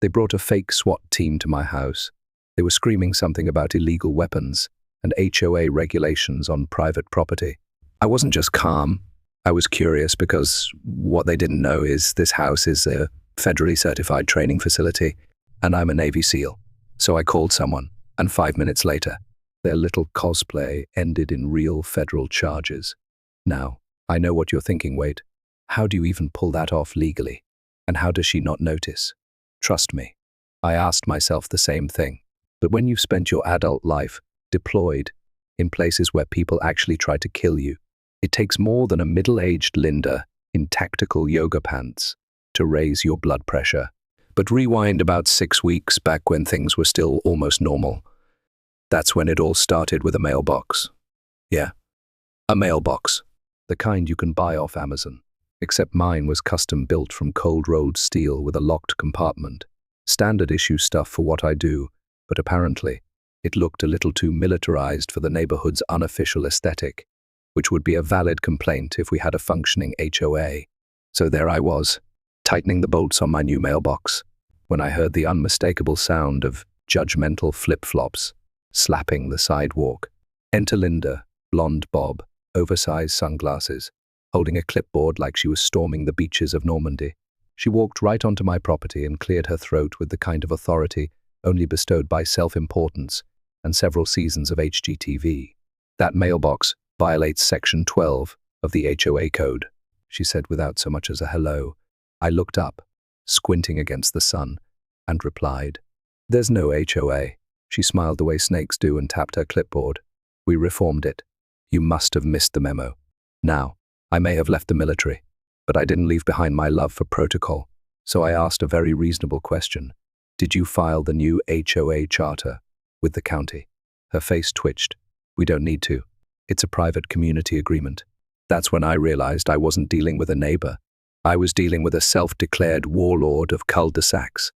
They brought a fake SWAT team to my house. They were screaming something about illegal weapons and HOA regulations on private property. I wasn't just calm. I was curious because what they didn't know is this house is a federally certified training facility, and I'm a Navy SEAL. So I called someone, and 5 minutes later, their little cosplay ended in real federal charges. Now, I know what you're thinking, Wade. How do you even pull that off legally? And how does she not notice? Trust me, I asked myself the same thing. But when you've spent your adult life deployed in places where people actually try to kill you, it takes more than a middle-aged Linda in tactical yoga pants to raise your blood pressure. But rewind about 6 weeks back when things were still almost normal. That's when it all started with a mailbox. Yeah, a mailbox. The kind you can buy off Amazon. Except mine was custom built from cold-rolled steel with a locked compartment. Standard issue stuff for what I do, but apparently it looked a little too militarized for the neighborhood's unofficial aesthetic, which would be a valid complaint if we had a functioning HOA. So there I was, tightening the bolts on my new mailbox, when I heard the unmistakable sound of judgmental flip-flops slapping the sidewalk. Enter Linda, blonde bob, oversized sunglasses, holding a clipboard like she was storming the beaches of Normandy. She walked right onto my property and cleared her throat with the kind of authority only bestowed by self-importance and several seasons of HGTV. That mailbox violates Section 12 of the HOA Code, she said without so much as a hello. I looked up, squinting against the sun, and replied, "There's no HOA." She smiled the way snakes do and tapped her clipboard. "We reformed it. You must have missed the memo." Now, I may have left the military, but I didn't leave behind my love for protocol, so I asked a very reasonable question. "Did you file the new HOA charter with the county?" Her face twitched. "We don't need to. It's a private community agreement." That's when I realized I wasn't dealing with a neighbor. I was dealing with a self-declared warlord of cul-de-sacs.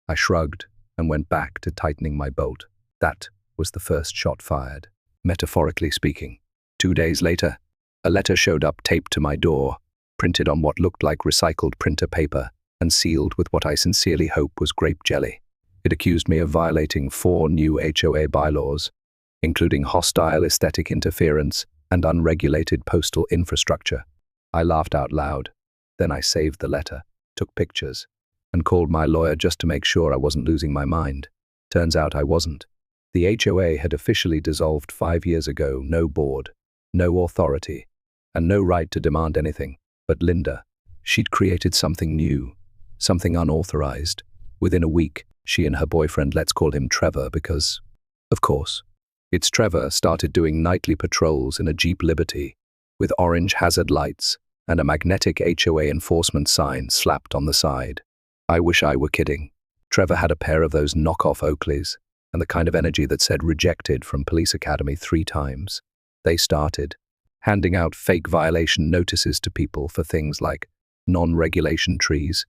I shrugged and went back to tightening my bolt. That was the first shot fired, metaphorically speaking. 2 days later, a letter showed up taped to my door, printed on what looked like recycled printer paper and sealed with what I sincerely hope was grape jelly. It accused me of violating 4 new HOA bylaws, including hostile aesthetic interference and unregulated postal infrastructure. I laughed out loud. Then I saved the letter, took pictures, and called my lawyer just to make sure I wasn't losing my mind. Turns out I wasn't. The HOA had officially dissolved 5 years ago, no board, no authority, and no right to demand anything. But Linda, she'd created something new, something unauthorized. Within a week, she and her boyfriend, let's call him Trevor because, of course, it's Trevor, started doing nightly patrols in a Jeep Liberty with orange hazard lights and a magnetic HOA enforcement sign slapped on the side. I wish I were kidding. Trevor had a pair of those knockoff Oakleys and the kind of energy that said rejected from police academy 3 times. They started handing out fake violation notices to people for things like non-regulation trees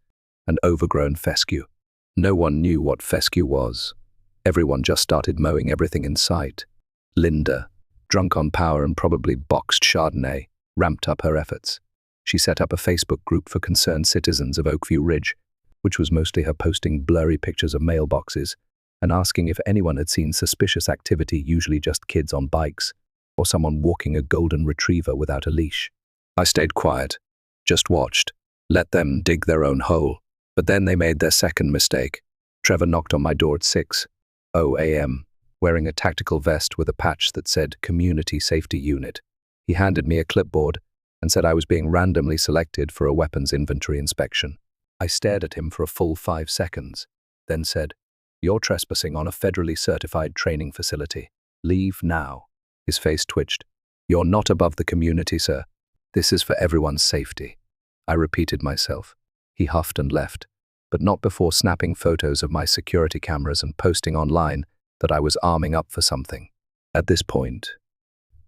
and overgrown fescue. No one knew what fescue was. Everyone just started mowing everything in sight. Linda, drunk on power and probably boxed Chardonnay, ramped up her efforts. She set up a Facebook group for concerned citizens of Oakview Ridge, which was mostly her posting blurry pictures of mailboxes and asking if anyone had seen suspicious activity, usually just kids on bikes or someone walking a golden retriever without a leash. I stayed quiet, just watched, let them dig their own hole. But then they made their second mistake. Trevor knocked on my door at 6:00 a.m., wearing a tactical vest with a patch that said Community Safety Unit. He handed me a clipboard and said I was being randomly selected for a weapons inventory inspection. I stared at him for a full 5 seconds, then said, "You're trespassing on a federally certified training facility. Leave now." His face twitched. "You're not above the community, sir. This is for everyone's safety." I repeated myself. He huffed and left, but not before snapping photos of my security cameras and posting online that I was arming up for something. At this point,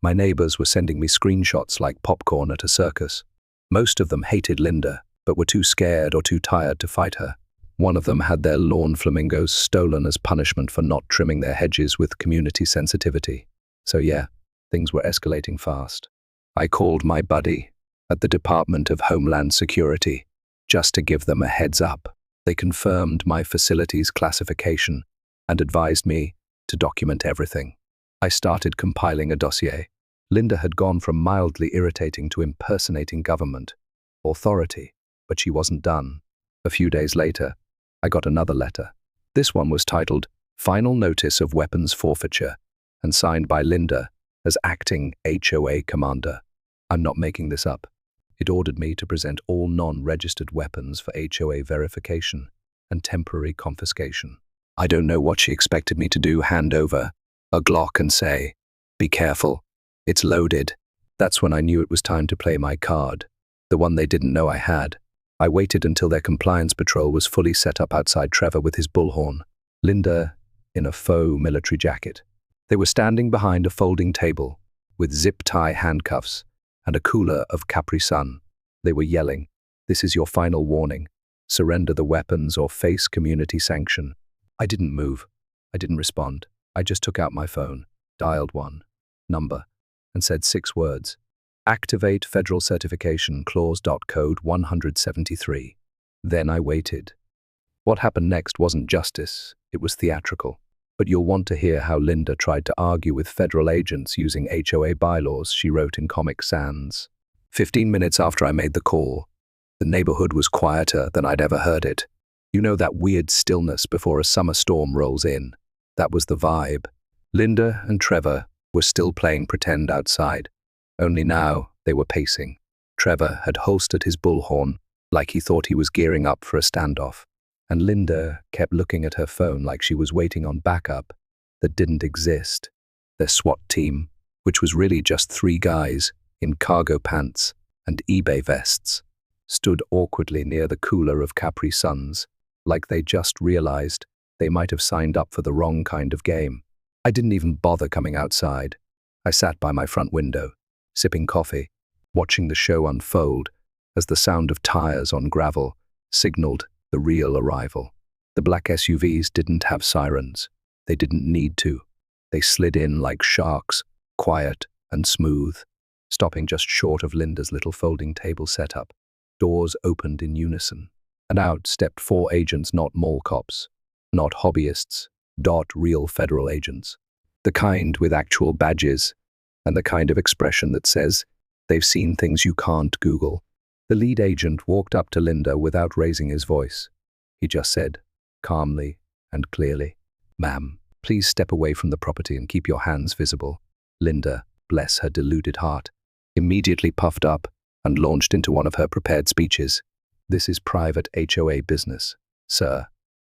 my neighbors were sending me screenshots like popcorn at a circus. Most of them hated Linda, but were too scared or too tired to fight her. One of them had their lawn flamingos stolen as punishment for not trimming their hedges with community sensitivity. So yeah, things were escalating fast. I called my buddy at the Department of Homeland Security just to give them a heads up. They confirmed my facility's classification and advised me to document everything. I started compiling a dossier. Linda had gone from mildly irritating to impersonating government authority, but she wasn't done. A few days later, I got another letter. This one was titled Final Notice of Weapons Forfeiture and signed by Linda as acting HOA commander. I'm not making this up. It ordered me to present all non-registered weapons for HOA verification and temporary confiscation. I don't know what she expected me to do, hand over a Glock and say, "Be careful, it's loaded." That's when I knew it was time to play my card, the one they didn't know I had. I waited until their compliance patrol was fully set up outside Trevor with his bullhorn, Linda in a faux military jacket. They were standing behind a folding table with zip-tie handcuffs and a cooler of Capri Sun. They were yelling, "This is your final warning. Surrender the weapons or face community sanction." I didn't move. I didn't respond. I just took out my phone, dialed one number, and said 6 words. Activate Federal Certification Clause. Code 173. Then I waited. What happened next wasn't justice, it was theatrical. But you'll want to hear how Linda tried to argue with federal agents using HOA bylaws she wrote in Comic Sans. 15 minutes after I made the call, the neighborhood was quieter than I'd ever heard it. You know that weird stillness before a summer storm rolls in? That was the vibe. Linda and Trevor were still playing pretend outside. Only now they were pacing. Trevor had holstered his bullhorn like he thought he was gearing up for a standoff. And Linda kept looking at her phone like she was waiting on backup that didn't exist. Their SWAT team, which was really just 3 guys in cargo pants and eBay vests, stood awkwardly near the cooler of Capri Suns, like they just realized they might have signed up for the wrong kind of game. I didn't even bother coming outside. I sat by my front window, sipping coffee, watching the show unfold as the sound of tires on gravel signaled the real arrival. The black SUVs didn't have sirens. They didn't need to. They slid in like sharks, quiet and smooth, stopping just short of Linda's little folding table setup. Doors opened in unison, and out stepped 4 agents, not mall cops, not hobbyists, real federal agents. The kind with actual badges and the kind of expression that says they've seen things you can't Google. The lead agent walked up to Linda without raising his voice. He just said, calmly and clearly, "Ma'am, please step away from the property and keep your hands visible." Linda, bless her deluded heart, immediately puffed up and launched into one of her prepared speeches. "This is private HOA business, sir,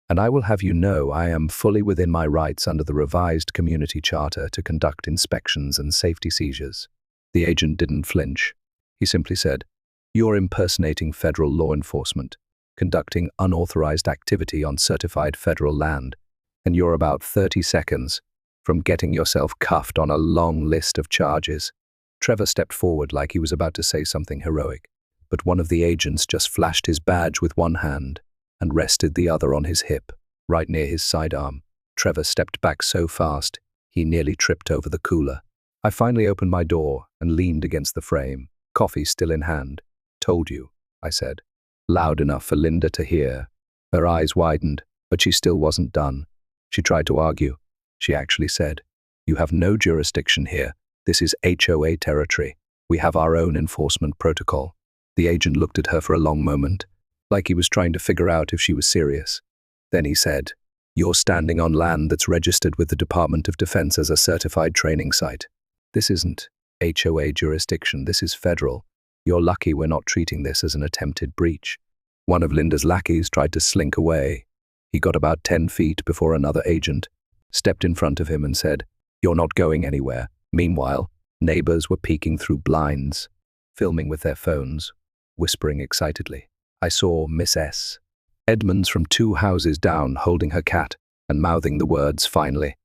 and I will have you know I am fully within my rights under the revised community charter to conduct inspections and safety seizures." The agent didn't flinch. He simply said, "You're impersonating federal law enforcement, conducting unauthorized activity on certified federal land, and you're about 30 seconds from getting yourself cuffed on a long list of charges." Trevor stepped forward like he was about to say something heroic, but one of the agents just flashed his badge with one hand and rested the other on his hip, right near his sidearm. Trevor stepped back so fast, he nearly tripped over the cooler. I finally opened my door and leaned against the frame, coffee still in hand. "Told you," I said, loud enough for Linda to hear. Her eyes widened, but she still wasn't done. She tried to argue. She actually said, "You have no jurisdiction here. This is HOA territory. We have our own enforcement protocol." The agent looked at her for a long moment, like he was trying to figure out if she was serious. Then he said, "You're standing on land that's registered with the Department of Defense as a certified training site. This isn't HOA jurisdiction, this is federal. You're lucky we're not treating this as an attempted breach." One of Linda's lackeys tried to slink away. He got about 10 feet before another agent stepped in front of him and said, "You're not going anywhere." Meanwhile, neighbors were peeking through blinds, filming with their phones, whispering excitedly. I saw Miss S. Edmonds from 2 houses down holding her cat and mouthing the words "finally,"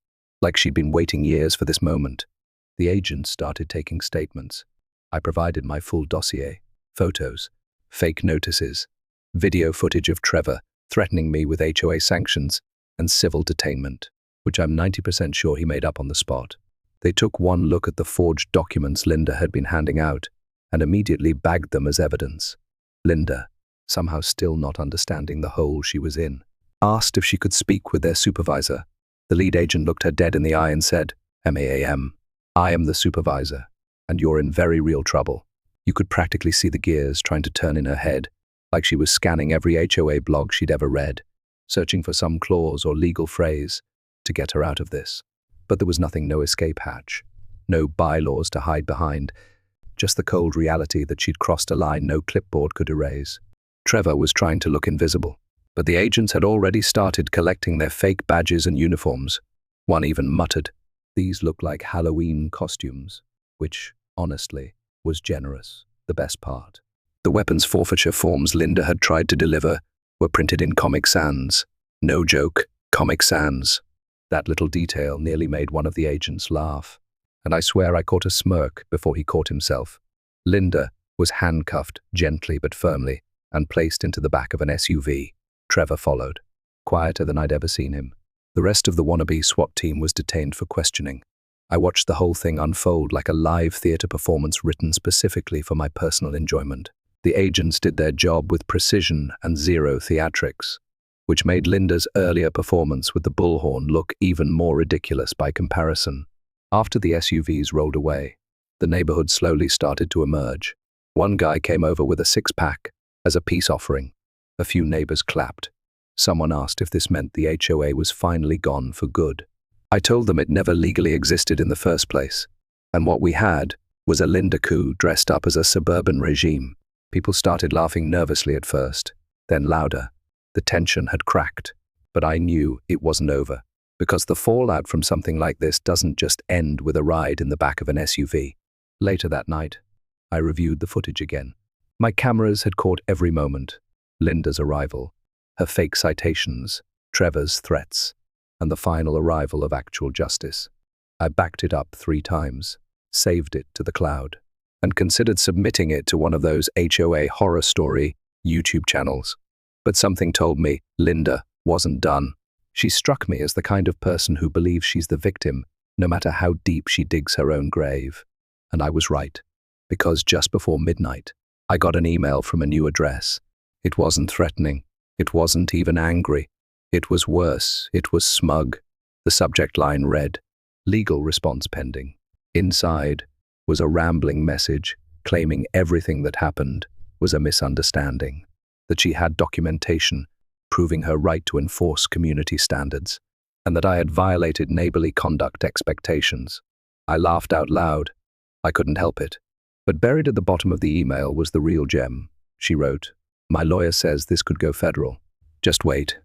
like she'd been waiting years for this moment. The agent started taking statements. I provided my full dossier, photos, fake notices, video footage of Trevor threatening me with HOA sanctions and civil detainment, which I'm 90% sure he made up on the spot. They took one look at the forged documents Linda had been handing out and immediately bagged them as evidence. Linda, somehow still not understanding the hole she was in. Asked if she could speak with their supervisor. The lead agent looked her dead in the eye and said, "Ma'am, I am the supervisor, and you're in very real trouble." You could practically see the gears trying to turn in her head, like she was scanning every HOA blog she'd ever read, searching for some clause or legal phrase to get her out of this. But there was nothing, no escape hatch, no bylaws to hide behind, just the cold reality that she'd crossed a line no clipboard could erase. Trevor was trying to look invisible, but the agents had already started collecting their fake badges and uniforms. One even muttered, "These look like Halloween costumes," which, honestly, was generous, the best part. The weapons forfeiture forms Linda had tried to deliver were printed in Comic Sans. No joke, Comic Sans. That little detail nearly made one of the agents laugh, and I swear I caught a smirk before he caught himself. Linda was handcuffed gently but firmly and placed into the back of an SUV. Trevor followed, quieter than I'd ever seen him. The rest of the wannabe SWAT team was detained for questioning. I watched the whole thing unfold like a live theater performance written specifically for my personal enjoyment. The agents did their job with precision and zero theatrics, which made Linda's earlier performance with the bullhorn look even more ridiculous by comparison. After the SUVs rolled away, the neighborhood slowly started to emerge. One guy came over with a six-pack as a peace offering. A few neighbors clapped. Someone asked if this meant the HOA was finally gone for good. I told them it never legally existed in the first place, and what we had was a Linda coup dressed up as a suburban regime. People started laughing nervously at first, then louder. The tension had cracked, but I knew it wasn't over, because the fallout from something like this doesn't just end with a ride in the back of an SUV. Later that night, I reviewed the footage again. My cameras had caught every moment: Linda's arrival, her fake citations, Trevor's threats, and the final arrival of actual justice. I backed it up 3 times, saved it to the cloud, and considered submitting it to one of those HOA horror story YouTube channels. But something told me Linda wasn't done. She struck me as the kind of person who believes she's the victim, no matter how deep she digs her own grave. And I was right, because just before midnight, I got an email from a new address. It wasn't threatening. It wasn't even angry. It was worse. It was smug. The subject line read, "Legal response pending." Inside was a rambling message claiming everything that happened was a misunderstanding, that she had documentation proving her right to enforce community standards, and that I had violated neighborly conduct expectations. I laughed out loud. I couldn't help it. But buried at the bottom of the email was the real gem. She wrote, "My lawyer says this could go federal. Just wait."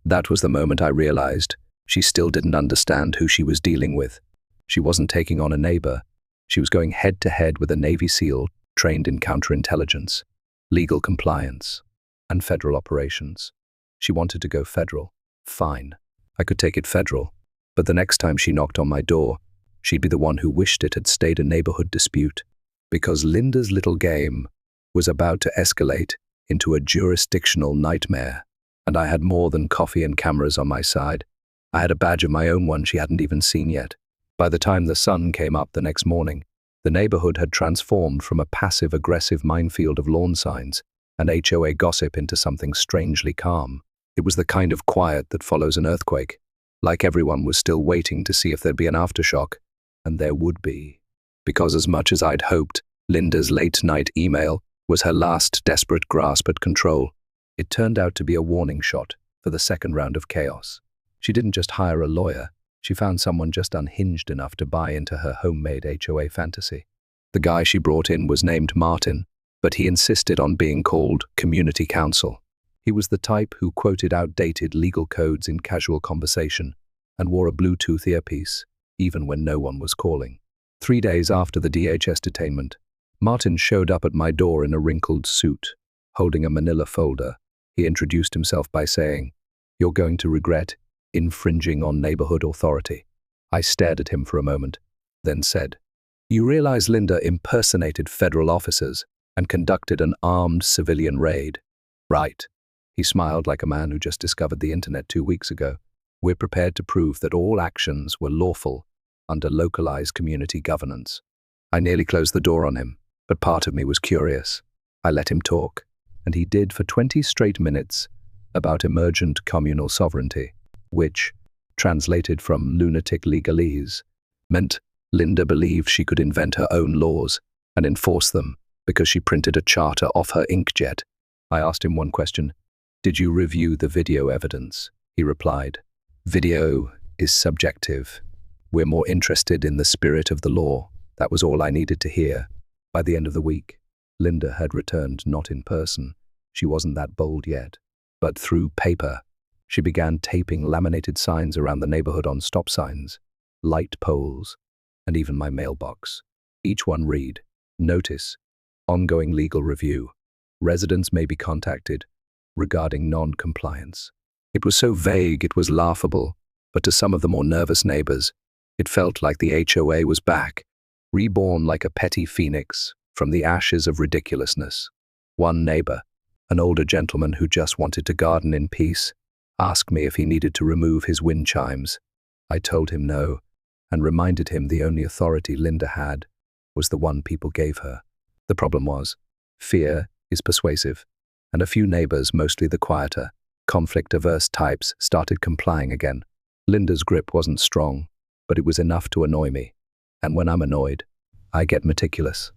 That was the moment I realized she still didn't understand who she was dealing with. She wasn't taking on a neighbor. She was going head-to-head with a Navy SEAL trained in counterintelligence, legal compliance, and federal operations. She wanted to go federal. Fine. I could take it federal. But the next time she knocked on my door, she'd be the one who wished it had stayed a neighborhood dispute, because Linda's little game was about to escalate into a jurisdictional nightmare. And I had more than coffee and cameras on my side. I had a badge of my own, one she hadn't even seen yet. By the time the sun came up the next morning, the neighborhood had transformed from a passive-aggressive minefield of lawn signs and HOA gossip into something strangely calm. It was the kind of quiet that follows an earthquake. Like everyone was still waiting to see if there'd be an aftershock, and there would be. Because as much as I'd hoped, Linda's late-night email was her last desperate grasp at control. It turned out to be a warning shot for the second round of chaos. She didn't just hire a lawyer. She found someone just unhinged enough to buy into her homemade HOA fantasy. The guy she brought in was named Martin, but he insisted on being called community counsel. He was the type who quoted outdated legal codes in casual conversation and wore a Bluetooth earpiece, even when no one was calling. 3 days after the DHS detainment, Martin showed up at my door in a wrinkled suit, holding a manila folder. He introduced himself by saying, "You're going to regret infringing on neighborhood authority." I stared at him for a moment, then said, "You realize Linda impersonated federal officers and conducted an armed civilian raid?" "Right." He smiled like a man who just discovered the internet 2 weeks ago. "We're prepared to prove that all actions were lawful under localized community governance." I nearly closed the door on him, but part of me was curious. I let him talk. and he did for 20 straight minutes about emergent communal sovereignty, which, translated from lunatic legalese, meant Linda believed she could invent her own laws and enforce them because she printed a charter off her inkjet. I asked him one question: "Did you review the video evidence?" He replied, "Video is subjective. We're more interested in the spirit of the law." That was all I needed to hear. By the end of the week, Linda had returned not in person. She wasn't that bold yet. But through paper, she began taping laminated signs around the neighborhood on stop signs, light poles, and even my mailbox. Each one read, "Notice, ongoing legal review. Residents may be contacted regarding non-compliance." It was so vague it was laughable, but to some of the more nervous neighbors, it felt like the HOA was back, reborn like a petty phoenix from the ashes of ridiculousness. One neighbor, an older gentleman who just wanted to garden in peace, asked me if he needed to remove his wind chimes. I told him no, and reminded him the only authority Linda had was the one people gave her. The problem was, fear is persuasive, and a few neighbors, mostly the quieter, conflict-averse types, started complying again. Linda's grip wasn't strong, but it was enough to annoy me. And when I'm annoyed, I get meticulous.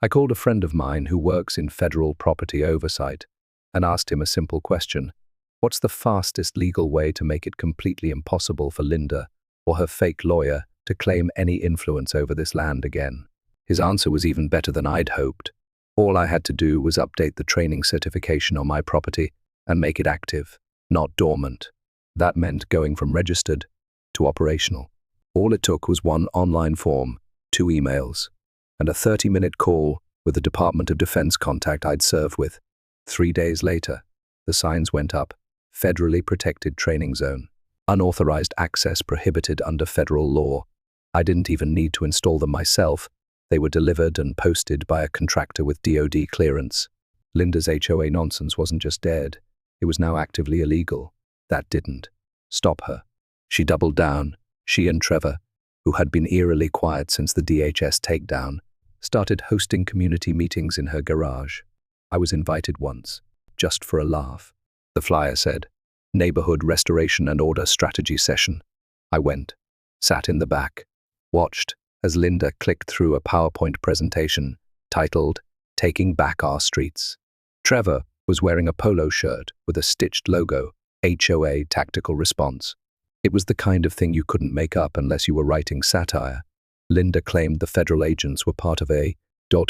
I called a friend of mine who works in federal property oversight and asked him a simple question: what's the fastest legal way to make it completely impossible for Linda or her fake lawyer to claim any influence over this land again? His answer was even better than I'd hoped. All I had to do was update the training certification on my property and make it active, not dormant. That meant going from registered to operational. All it took was one online form, 2 emails, and a 30-minute call with the Department of Defense contact I'd served with. 3 days later, the signs went up: federally protected training zone, unauthorized access prohibited under federal law. I didn't even need to install them myself. They were delivered and posted by a contractor with DoD clearance. Linda's HOA nonsense wasn't just dead, it was now actively illegal. That didn't stop her. She doubled down. She and Trevor, who had been eerily quiet since the DHS takedown, started hosting community meetings in her garage. I was invited once, just for a laugh. The flyer said, "Neighborhood Restoration and Order Strategy Session." I went, sat in the back, watched as Linda clicked through a PowerPoint presentation titled, "Taking Back Our Streets." Trevor was wearing a polo shirt with a stitched logo, HOA Tactical Response. It was the kind of thing you couldn't make up unless you were writing satire. Linda claimed the federal agents were part of a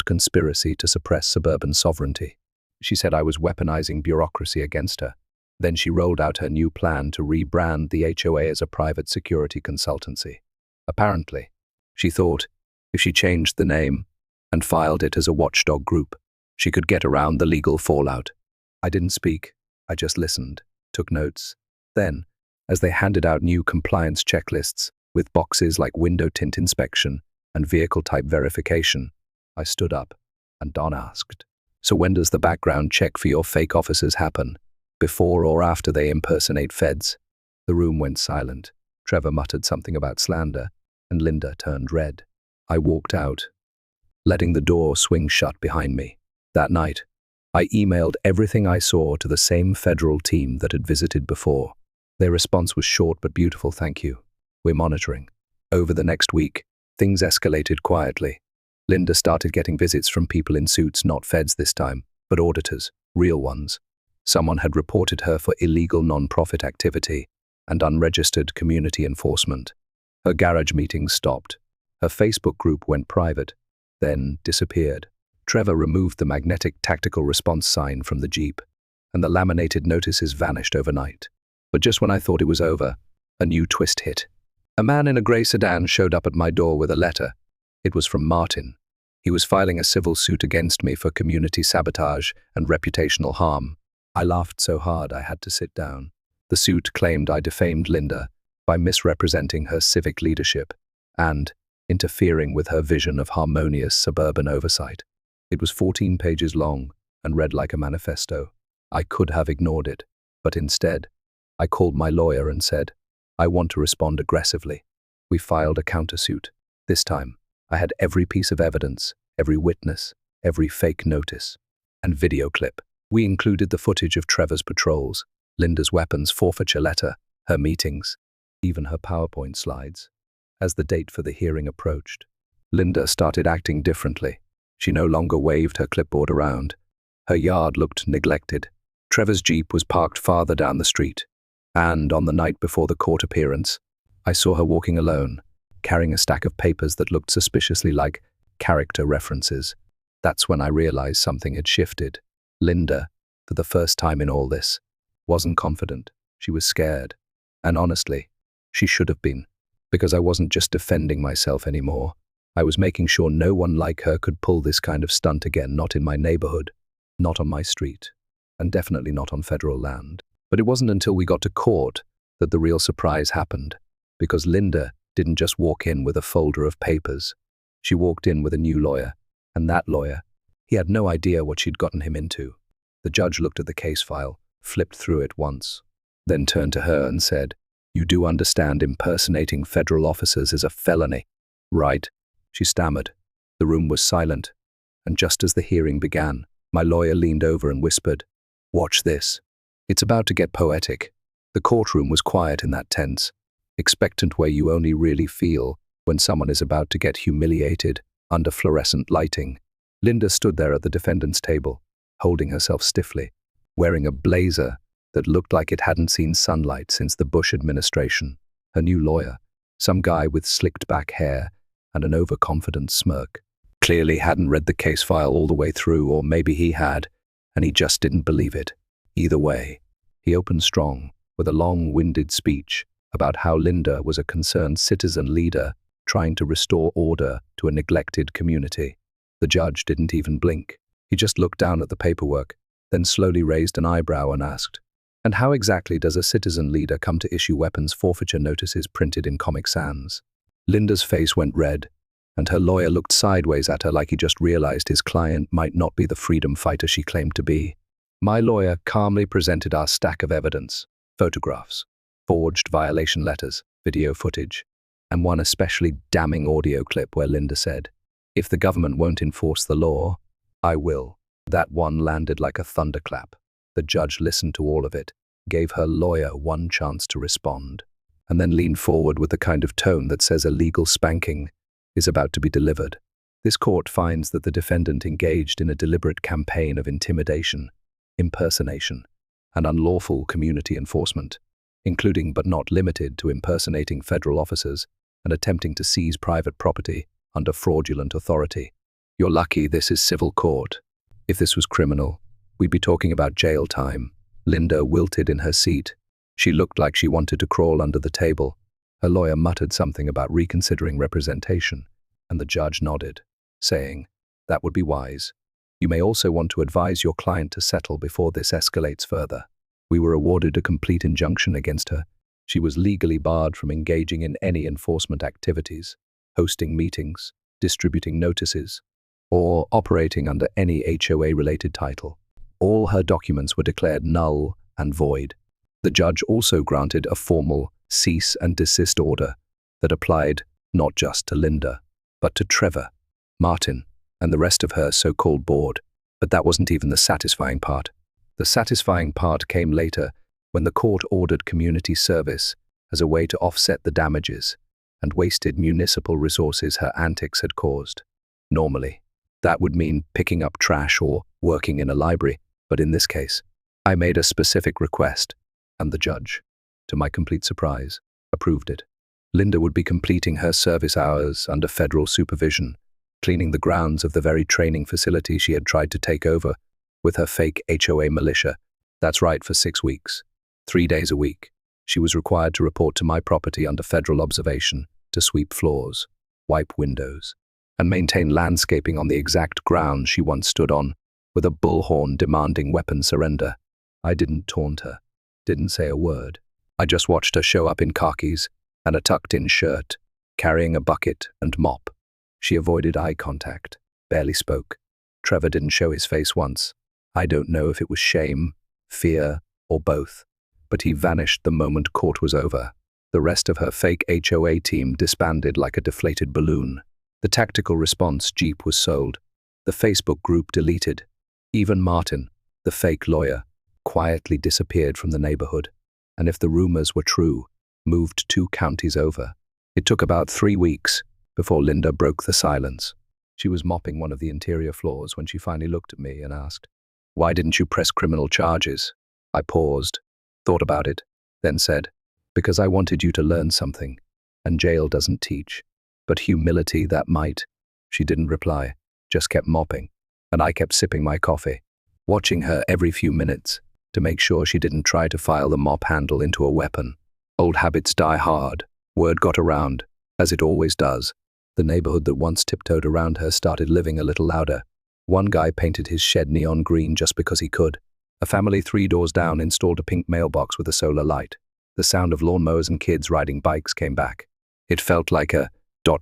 conspiracy to suppress suburban sovereignty. She said I was weaponizing bureaucracy against her. Then she rolled out her new plan to rebrand the HOA as a private security consultancy. Apparently, she thought if she changed the name and filed it as a watchdog group, she could get around the legal fallout. I didn't speak. I just listened, took notes. Then, as they handed out new compliance checklists with boxes like window tint inspection and vehicle type verification, I stood up and Don asked, "So when does the background check for your fake officers happen? Before or after they impersonate feds?" The room went silent. Trevor muttered something about slander, and Linda turned red. I walked out, letting the door swing shut behind me. That night, I emailed everything I saw to the same federal team that had visited before. Their response was short but beautiful: "Thank you. We're monitoring." Over the next week, things escalated quietly. Linda started getting visits from people in suits, not feds this time, but auditors, real ones. Someone had reported her for illegal non-profit activity and unregistered community enforcement. Her garage meetings stopped. Her Facebook group went private, then disappeared. Trevor removed the magnetic tactical response sign from the Jeep, and the laminated notices vanished overnight. But just when I thought it was over, a new twist hit. A man in a grey sedan showed up at my door with a letter. It was from Martin. He was filing a civil suit against me for community sabotage and reputational harm. I laughed so hard I had to sit down. The suit claimed I defamed Linda by misrepresenting her civic leadership and interfering with her vision of harmonious suburban oversight. It was 14 pages long and read like a manifesto. I could have ignored it, but instead, I called my lawyer and said, "I want to respond aggressively." We filed a countersuit. This time, I had every piece of evidence, every witness, every fake notice, and video clip. We included the footage of Trevor's patrols, Linda's weapons forfeiture letter, her meetings, even her PowerPoint slides. As the date for the hearing approached, Linda started acting differently. She no longer waved her clipboard around. Her yard looked neglected. Trevor's Jeep was parked farther down the street, and on the night before the court appearance, I saw her walking alone, carrying a stack of papers that looked suspiciously like character references. That's when I realized something had shifted. Linda, for the first time in all this, wasn't confident. She was scared. And honestly, she should have been, because I wasn't just defending myself anymore. I was making sure no one like her could pull this kind of stunt again, not in my neighborhood, not on my street, and definitely not on federal land. But it wasn't until we got to court that the real surprise happened, because Linda didn't just walk in with a folder of papers. She walked in with a new lawyer, and that lawyer, he had no idea what she'd gotten him into. The judge looked at the case file, flipped through it once, then turned to her and said, "You do understand impersonating federal officers is a felony, right?" She stammered. The room was silent, and just as the hearing began, my lawyer leaned over and whispered, "Watch this." It's about to get poetic. The courtroom was quiet in that tense, expectant where you only really feel when someone is about to get humiliated under fluorescent lighting. Linda stood there at the defendant's table, holding herself stiffly, wearing a blazer that looked like it hadn't seen sunlight since the Bush administration. Her new lawyer, some guy with slicked back hair and an overconfident smirk, clearly hadn't read the case file all the way through, or maybe he had, and he just didn't believe it. Either way, he opened strong with a long-winded speech about how Linda was a concerned citizen leader trying to restore order to a neglected community. The judge didn't even blink. He just looked down at the paperwork, then slowly raised an eyebrow and asked, "And how exactly does a citizen leader come to issue weapons forfeiture notices printed in Comic Sans?" Linda's face went red, and her lawyer looked sideways at her like he just realized his client might not be the freedom fighter she claimed to be. My lawyer calmly presented our stack of evidence: photographs, forged violation letters, video footage, and one especially damning audio clip where Linda said, "If the government won't enforce the law, I will." That one landed like a thunderclap. The judge listened to all of it, gave her lawyer one chance to respond, and then leaned forward with the kind of tone that says a legal spanking is about to be delivered. This court finds that the defendant engaged in a deliberate campaign of intimidation, impersonation, and unlawful community enforcement, including but not limited to impersonating federal officers and attempting to seize private property under fraudulent authority. You're lucky this is civil court. If this was criminal, we'd be talking about jail time. Linda wilted in her seat. She looked like she wanted to crawl under the table. Her lawyer muttered something about reconsidering representation, and the judge nodded, saying, "That would be wise. You may also want to advise your client to settle before this escalates further." We were awarded a complete injunction against her. She was legally barred from engaging in any enforcement activities, hosting meetings, distributing notices, or operating under any HOA-related title. All her documents were declared null and void. The judge also granted a formal cease and desist order that applied not just to Linda, but to Trevor, Martin, and the rest of her so-called board. But that wasn't even the satisfying part. The satisfying part came later, when the court ordered community service as a way to offset the damages and wasted municipal resources her antics had caused. Normally, that would mean picking up trash or working in a library, but in this case, I made a specific request, and the judge, to my complete surprise, approved it. Linda would be completing her service hours under federal supervision, cleaning the grounds of the very training facility she had tried to take over with her fake HOA militia. That's right, for 6 weeks, 3 days a week. She was required to report to my property under federal observation, to sweep floors, wipe windows, and maintain landscaping on the exact ground she once stood on, with a bullhorn demanding weapon surrender. I didn't taunt her, didn't say a word. I just watched her show up in khakis and a tucked-in shirt, carrying a bucket and mop. She avoided eye contact, barely spoke. Trevor didn't show his face once. I don't know if it was shame, fear, or both, but he vanished the moment court was over. The rest of her fake HOA team disbanded like a deflated balloon. The tactical response Jeep was sold. The Facebook group deleted. Even Martin, the fake lawyer, quietly disappeared from the neighborhood, and if the rumors were true, moved 2 counties over. It took about 3 weeks before Linda broke the silence. She was mopping one of the interior floors when she finally looked at me and asked, "Why didn't you press criminal charges?" I paused, thought about it, then said, "Because I wanted you to learn something, and jail doesn't teach. But humility, that might." She didn't reply, just kept mopping, and I kept sipping my coffee, watching her every few minutes to make sure she didn't try to file the mop handle into a weapon. Old habits die hard. Word got around, as it always does. The neighborhood that once tiptoed around her started living a little louder. One guy painted his shed neon green just because he could. A family 3 doors down installed a pink mailbox with a solar light. The sound of lawnmowers and kids riding bikes came back. It felt like a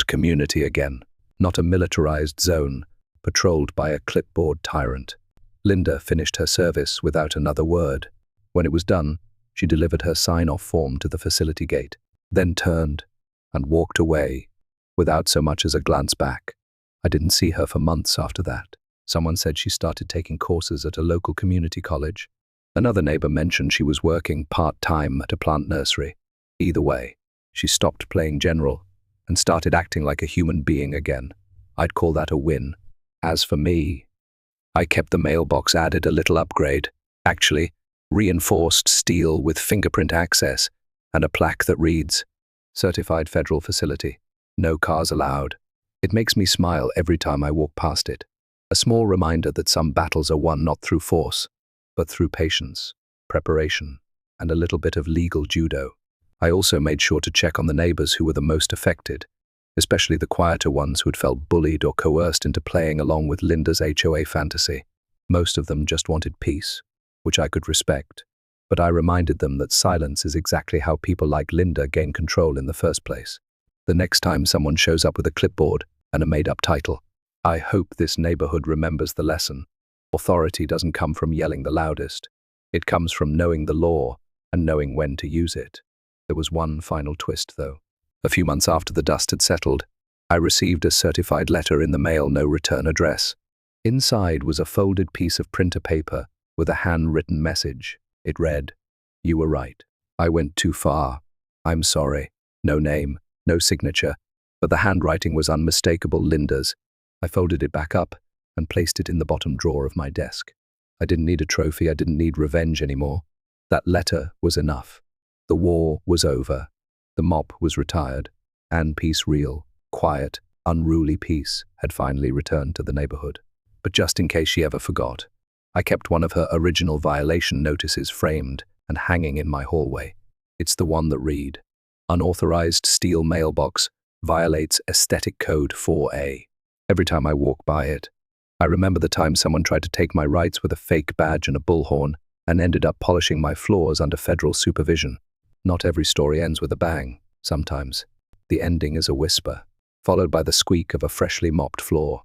community again, not a militarized zone, patrolled by a clipboard tyrant. Linda finished her service without another word. When it was done, she delivered her sign-off form to the facility gate, then turned and walked away without so much as a glance back. I didn't see her for months after that. Someone said she started taking courses at a local community college. Another neighbor mentioned she was working part-time at a plant nursery. Either way, she stopped playing general and started acting like a human being again. I'd call that a win. As for me, I kept the mailbox, added a little upgrade. Actually, reinforced steel with fingerprint access and a plaque that reads, "Certified Federal Facility. No cars allowed." It makes me smile every time I walk past it. A small reminder that some battles are won not through force, but through patience, preparation, and a little bit of legal judo. I also made sure to check on the neighbors who were the most affected, especially the quieter ones who had felt bullied or coerced into playing along with Linda's HOA fantasy. Most of them just wanted peace, which I could respect, but I reminded them that silence is exactly how people like Linda gain control in the first place. The next time someone shows up with a clipboard and a made-up title, I hope this neighborhood remembers the lesson. Authority doesn't come from yelling the loudest. It comes from knowing the law and knowing when to use it. There was one final twist, though. A few months after the dust had settled, I received a certified letter in the mail, no return address. Inside was a folded piece of printer paper with a handwritten message. It read, "You were right. I went too far. I'm sorry." No name, no signature, but the handwriting was unmistakable, Linda's. I folded it back up and placed it in the bottom drawer of my desk. I didn't need a trophy, I didn't need revenge anymore. That letter was enough. The war was over. The mop was retired, and peace, real, quiet, unruly peace, had finally returned to the neighborhood. But just in case she ever forgot, I kept one of her original violation notices framed and hanging in my hallway. It's the one that read, "Unauthorized steel mailbox violates Aesthetic Code 4A. Every time I walk by it, I remember the time someone tried to take my rights with a fake badge and a bullhorn and ended up polishing my floors under federal supervision. Not every story ends with a bang. Sometimes the ending is a whisper, followed by the squeak of a freshly mopped floor.